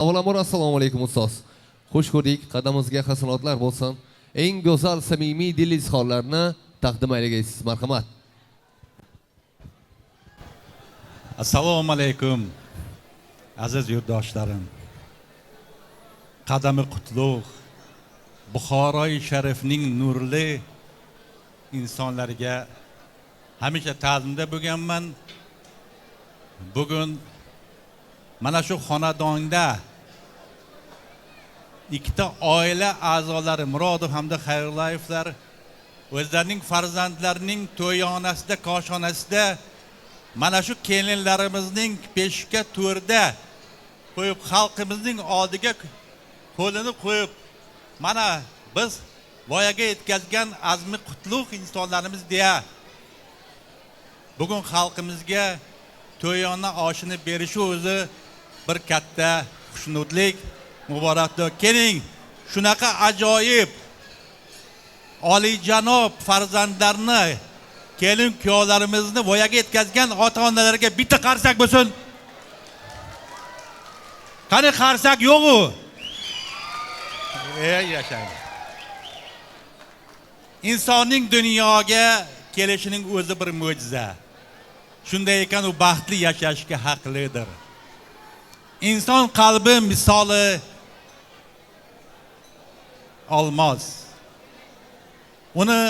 Avvalambor assalomu alaykum ustoz. Xush ko'rdik, qadamimizga hasanotlar bo'lsin. Eng go'zal samimiy dil izhorlarini taqdim aylaysiz, marhamat. Assalomu alaykum aziz yurtdoshlarim. Qadami qutlug' Buxoroy sharifning nurli insonlariga hamisha ta'zimda bo'lganman. Bugun mana shu xonadonda ikkita oila a'zolari Murodov hamda Xayrullayevlar o'zlarining farzandlarining to'yonasida, koshonasida mana shu kelinlarimizning peshka to'rda qo'yib, xalqimizning oldiga qo'lini qo'yib, mana biz voyaga yetkazgan azmi qutlug' insonlarimiz deya bugun xalqimizga to'yona oshini berishi o'zi bir katta xushnud,lik, muboraklik. Keling, shunaqa ajoyib oliyjanob farzandlarni, kelin kuyovlarimizni voyaga yetkazgan ota-onalarga bitta qarsak bo'lsin. Qani qarsak yo'q-u? Yashang. Insonning dunyoga kelishining o'zi bir mo'jiza. Shunday ekan u baxtli yashashga haqlidir. İnson qalbi misoli olmos. Uni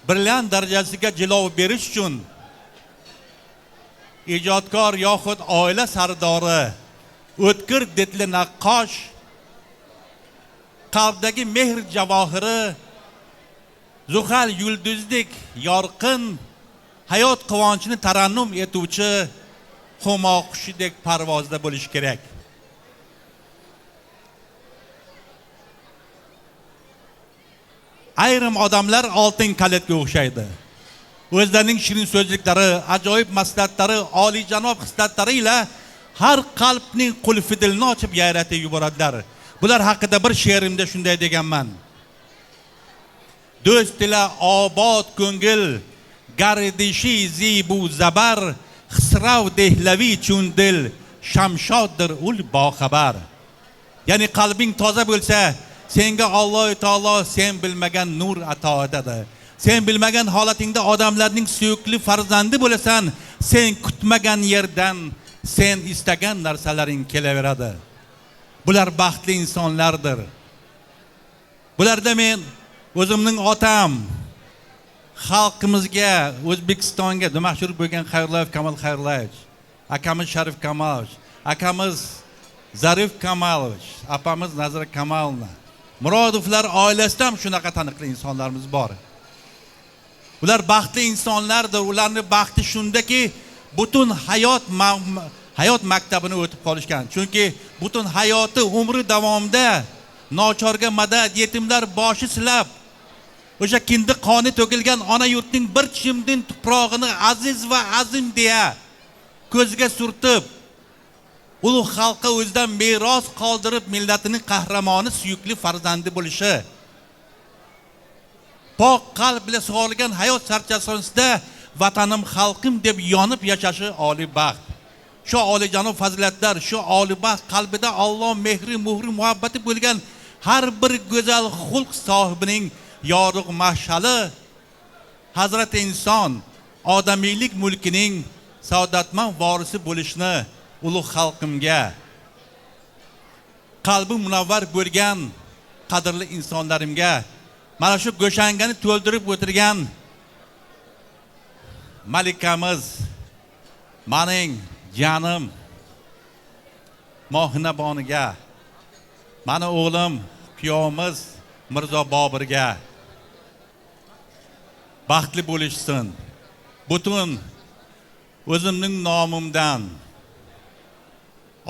brilliant darajasiga jilov berish uchun ijodkor yoxud oila sardori, o'tkir didli naqqosh, qalbdagi mehr javohiri, zuhal yulduzdek yorqin, hayot quvonchini tarannum etuvchi humo qushidek parvozda bo'lish kerak. Ayrim odamlar oltin kalitga o'xshaydi. O'zlarining shirin so'zliklari, ajoyib maslahatlari, oliyjanob hislatlari ila har qalbning qulfidilni ochib yayratib yuboradilar. Bular haqida bir she'rimda shunday deganman. Do'st ila obod ko'ngil, gardishi zibu zabar, xisrav dehlavi chun dil, shamshoddir ul boxabar. Ya'ni qalbing toza bo'lsa, senga Alloh taolo sen bilmagan nur ato etadi. Sen bilmagan holatingda odamlarning suyukli farzandi bo'lasan, sen kutmagan yerdan sen istagan narsalaring kelaveradi. Bular baxtli insonlardir. Bularda men o'zimning otam, xalqimizga, O'zbekistonga mashhur bo'lgan Xayrulloyev Kamol Xayrullayevich, akamiz Sharif Kamolovich, akamiz Zarif Kamolovich, apamiz Nazira Kamolovna, Murodovlar oilasida ham shunaqa taniqli insonlarimiz bor. Ular baxtli insonlardir. Ularning baxti shundaki, butun hayot maktabini o'tib qolishgan. Chunki butun hayoti, umri davomida nochorga madad, yetimlar boshi silab, o'sha kindi qoni to'kilgan ona yurtning bir chimdin tuprog'ini aziz va azim deya ko'zga surtib, ulug' xalqqa o'zidan meros qoldirib, millatining qahramoni, suyukli farzandi bo'lishi, pok qalb bilan sug'orilgan hayot sarchasida vatanim, xalqim deb yonib yashashi oliy baxt. Shu oliyjanob fazilatlar, shu oliy baxt qalbida Alloh mehri, muhri, muhabbati bo'lgan har bir go'zal xulq sohibining yorug' mashali Hazrati inson odamiylik mulkining saodatmand vorisi bo'lishni ulug' xalqimga, qalbi munavvar bo'lgan qadrli insonlarimga, mana shu go'shangani to'ldirib o'tirgan malikamiz, mening jonim Mohinaboniga, mani o'g'lim, kuyovimiz Mirzo Bobirga baxtli bo'lishsin. Butun o'zimning nomimdan,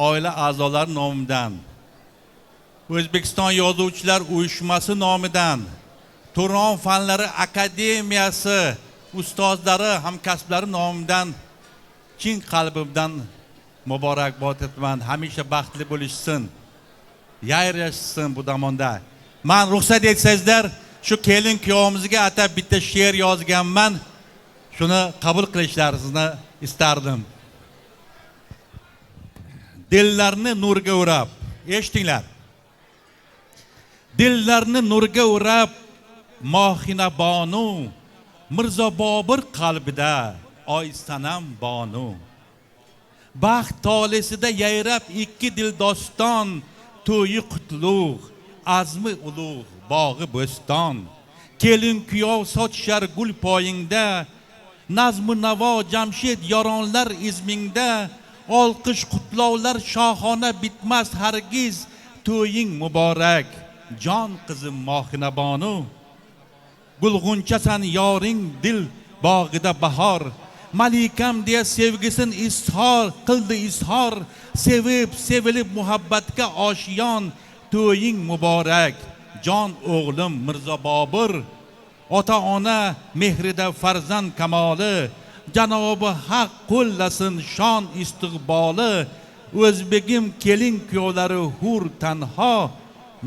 oila a'zolari nomidan, O'zbekiston Yozuvchilar uyushmasi nomidan, Turon fanlari akademiyasi ustozlari, hamkasblari nomidan chin qalbimdan muborakbod etaman. Hamisha baxtli bo'lishsin, yayrashsin bu zamonda. Men ruxsat etsangizlar, shu kelin kuyovimizga atab bitta she'r yozganman. Shuni qabul qilishlaringizni istardim. dillarni nurga o'rab, eshitinglar. Dillarni nurga o'rab Mohina bonu, Mirzo Bobur qalbida oy sanam bonu. Baxt tolisida yayrab ikki dil doston, to'yi qutlug', azmi ulug', bog'i bo'ston. Kelin kuyov sochishar gul poyingda, nazmu navo Jamshid yoronlar izmingda, olqish qutlovlar shohona bitmas hargiz, to'ying muborak, jon qizim Mohina bonu. Gulg'unchasan yoring dil bog'ida bahor, malikam deya sevgisin izhor qildi izhor, sevib sevilib muhabbatga oshiyon, to'ying muborak, jon o'g'lim Mirzo Bobur. Ota ona mehrida farzand kamoli, Janobi Haq qo'llasin shon istiqboli. O'zbegim kelin kuyovlari hur tanho,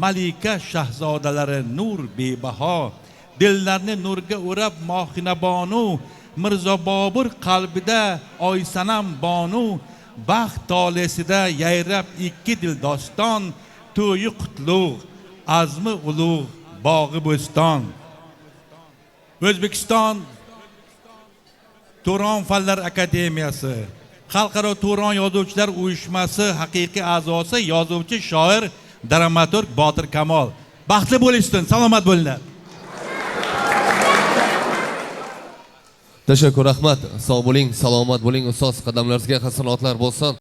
malika shahzodalari nur bebaho. Dillarni nurga o'rab Mohina bonu, Mirzo Bobur qalbida oy sanam bonu. Baxt tolesida yayrab ikki dil doston, to'yi qutlug', azmi ulug', bog'i bo'ston. O'zbekiston Turon Fanlar Akademiyasi, Xalqaro Turon Yozuvchilar Uyushmasi haqiqiy a'zosi yozuvchi, shoir, dramaturg Botir Kamol. Baxtli bo'lishsin, salomat bo'linglar. Tashakkur, rahmat. Sog' bo'ling, salomat bo'ling ustoz. Qadamlaringizga hasanotlar bo'lsin.